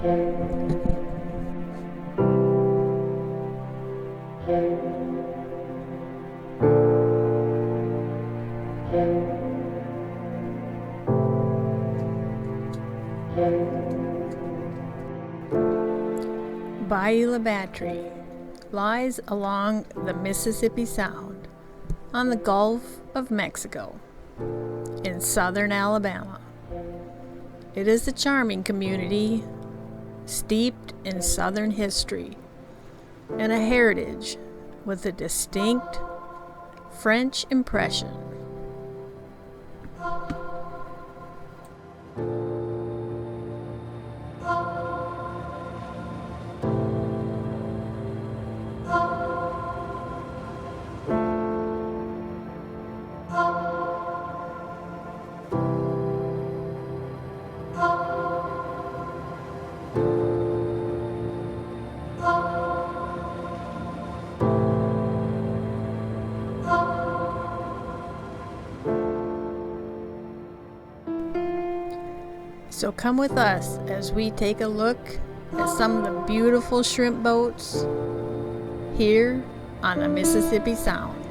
Bayou La Batre lies along the Mississippi Sound on the Gulf of Mexico in southern Alabama. It is a charming community steeped in southern history and a heritage with a distinct French impression. So come with us as we take a look at some of the beautiful shrimp boats here on the Mississippi Sound.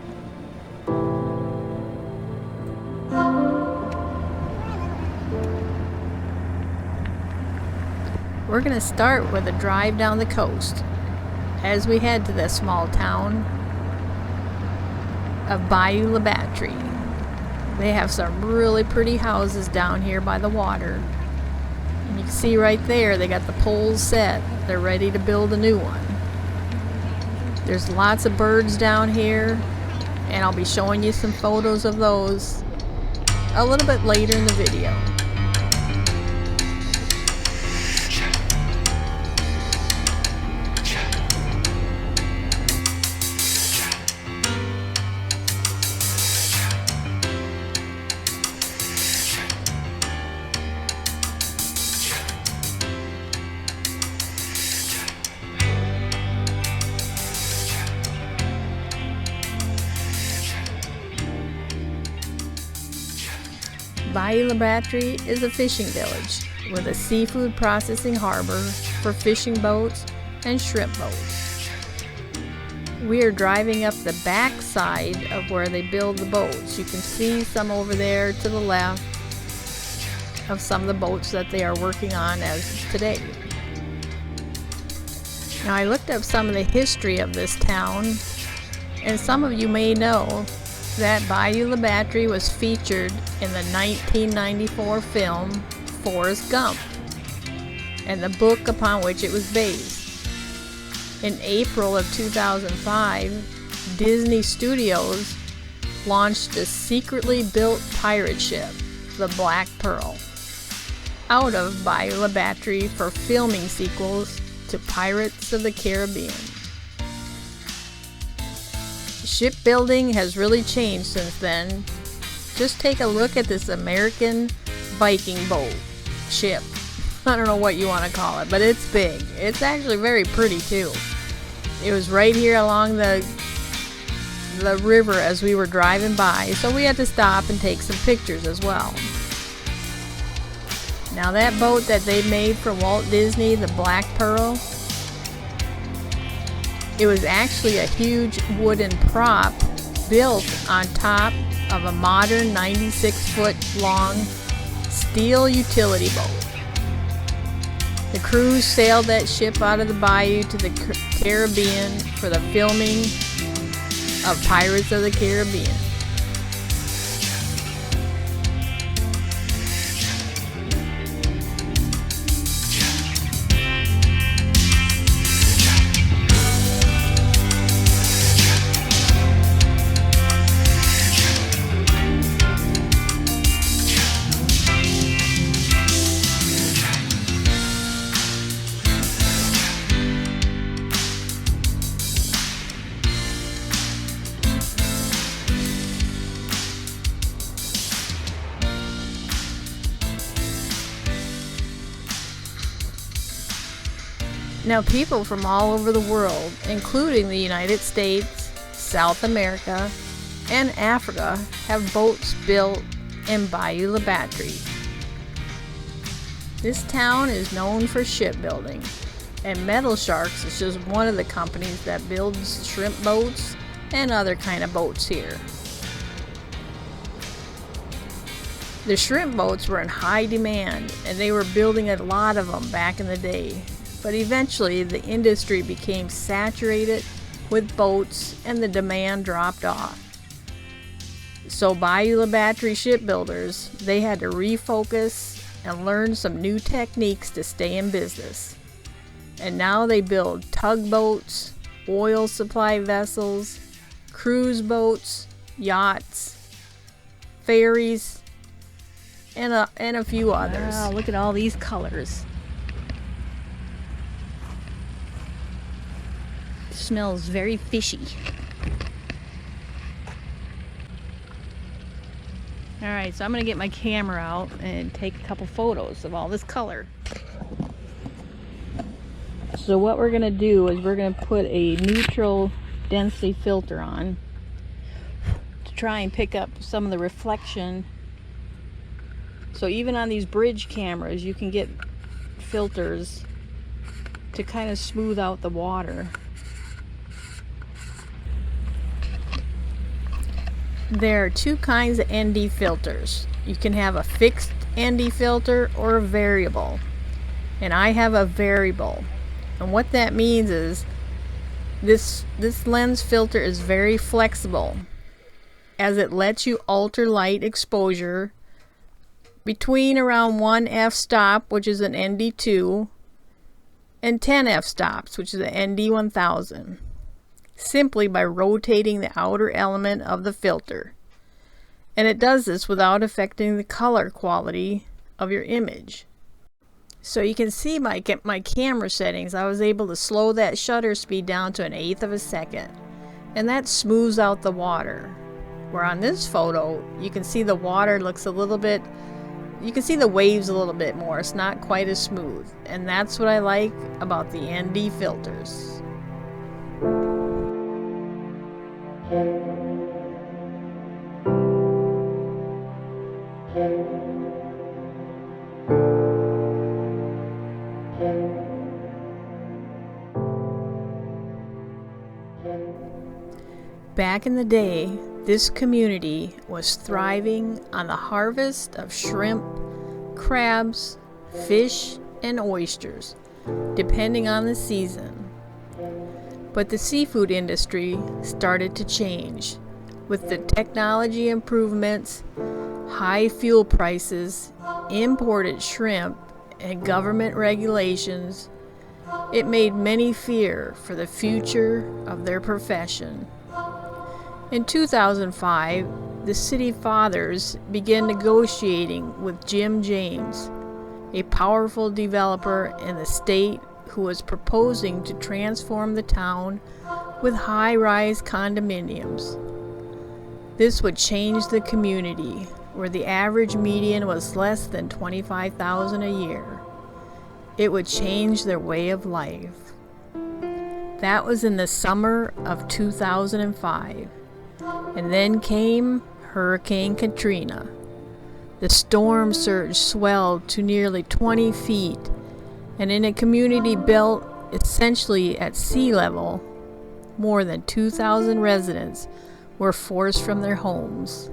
We're going to start with a drive down the coast as we head to the small town of Bayou La Batre. They have some really pretty houses down here by the water. And you can see right there, they got the poles set. They're ready to build a new one. There's lots of birds down here, and I'll be showing you some photos of those a little bit later in the video. Bayou La Batre is a fishing village with a seafood processing harbor for fishing boats and shrimp boats. We are driving up the back side of where they build the boats. You can see some over there to the left of some of the boats that they are working on as today. Now, I looked up some of the history of this town, and some of you may know that Bayou La Batre was featured in the 1994 film Forrest Gump and the book upon which it was based. In April of 2005, Disney Studios launched a secretly built pirate ship, the Black Pearl, out of Bayou La Batre for filming sequels to Pirates of the Caribbean. Shipbuilding has really changed since then. Just take a look at this American Viking boat ship. I don't know what you want to call it, but it's big. It's actually very pretty too. It was right here along the river as we were driving by, so we had to stop and take some pictures as well. Now that boat that they made for Walt Disney, the Black Pearl, it was actually a huge wooden prop built on top of a modern 96-foot long steel utility boat. The crew sailed that ship out of the bayou to the Caribbean for the filming of Pirates of the Caribbean. Now, people from all over the world, including the United States, South America, and Africa, have boats built in Bayou La Batre. This town is known for shipbuilding, and Metal Sharks is just one of the companies that builds shrimp boats and other kind of boats here. The shrimp boats were in high demand, and they were building a lot of them back in the day. But eventually, the industry became saturated with boats, and the demand dropped off. So Bayou La Batre shipbuilders, they had to refocus and learn some new techniques to stay in business. And now they build tugboats, oil supply vessels, cruise boats, yachts, ferries, and a few others. Wow, look at all these colors. It smells very fishy. Alright, so I'm going to get my camera out and take a couple photos of all this color. So what we're going to do is we're going to put a neutral density filter on to try and pick up some of the reflection. So even on these bridge cameras, you can get filters to kind of smooth out the water. There are two kinds of ND filters. You can have a fixed ND filter or a variable. And I have a variable. And what that means is this lens filter is very flexible, as it lets you alter light exposure between around 1 f-stop, which is an ND2, and 10 f-stops, which is an ND1000. Simply by rotating the outer element of the filter. And it does this without affecting the color quality of your image. So you can see my camera settings. I was able to slow that shutter speed down to 1/8 of a second. And that smooths out the water. Where on this photo, you can see the water looks a little bit, you can see the waves a little bit more. It's not quite as smooth. And that's what I like about the ND filters. Back in the day, this community was thriving on the harvest of shrimp, crabs, fish, and oysters, depending on the season. But the seafood industry started to change. With the technology improvements, high fuel prices, imported shrimp, and government regulations, it made many fear for the future of their profession. In 2005, the city fathers began negotiating with Jim James, a powerful developer in the state who was proposing to transform the town with high-rise condominiums. This would change the community, where the average median was less than $25,000 a year. It would change their way of life. That was in the summer of 2005. And then came Hurricane Katrina. The storm surge swelled to nearly 20 feet, and in a community built essentially at sea level, more than 2,000 residents were forced from their homes.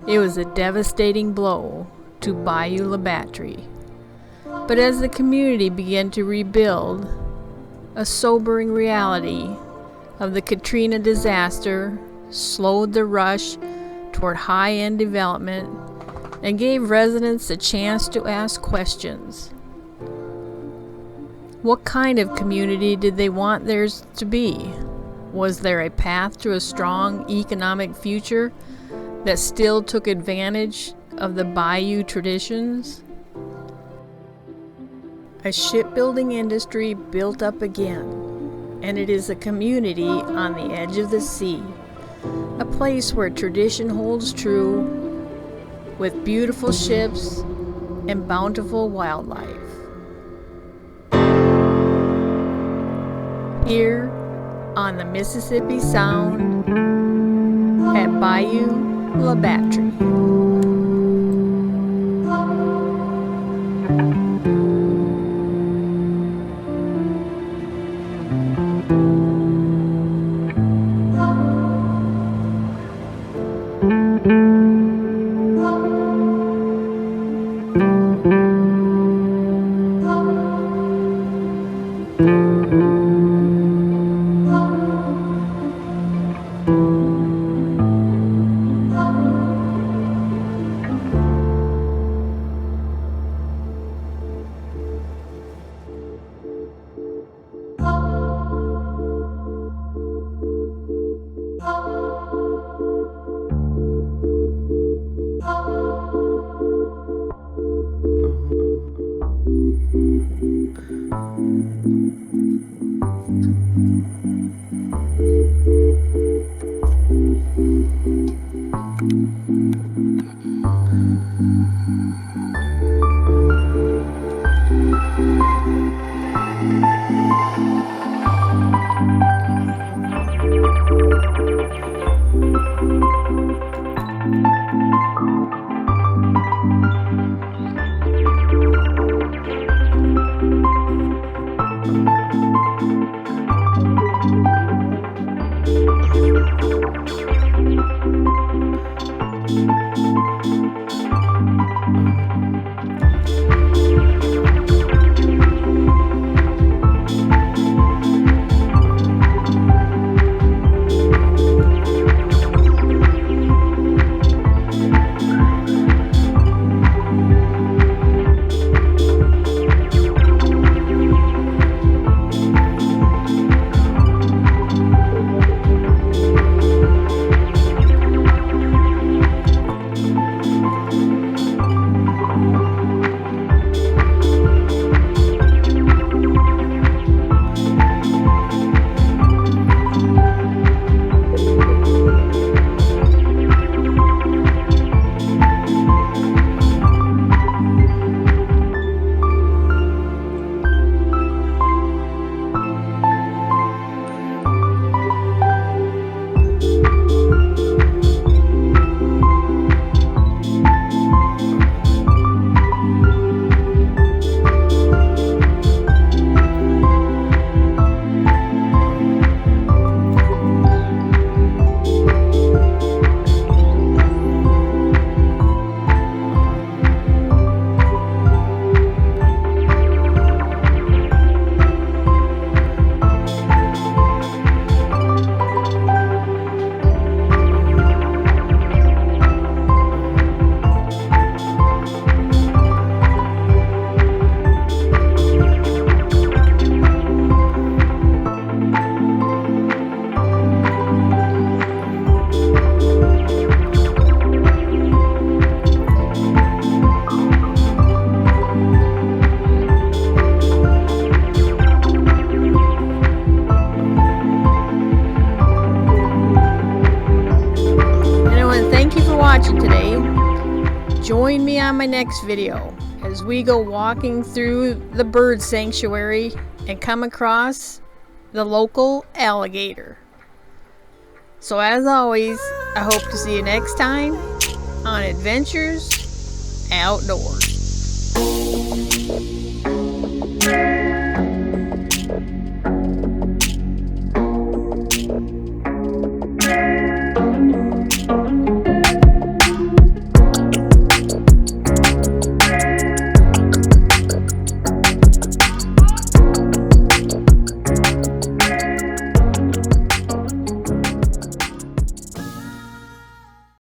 It was a devastating blow to Bayou La Batre. But as the community began to rebuild, a sobering reality of the Katrina disaster slowed the rush toward high-end development and gave residents a chance to ask questions. What kind of community did they want theirs to be? Was there a path to a strong economic future that still took advantage of the bayou traditions? A shipbuilding industry built up again, and it is a community on the edge of the sea. A place where tradition holds true, with beautiful ships and bountiful wildlife. Here on the Mississippi Sound at Bayou La Batre. Join me on my next video as we go walking through the bird sanctuary and come across the local alligator. So as always, I hope to see you next time on Adventures Outdoors.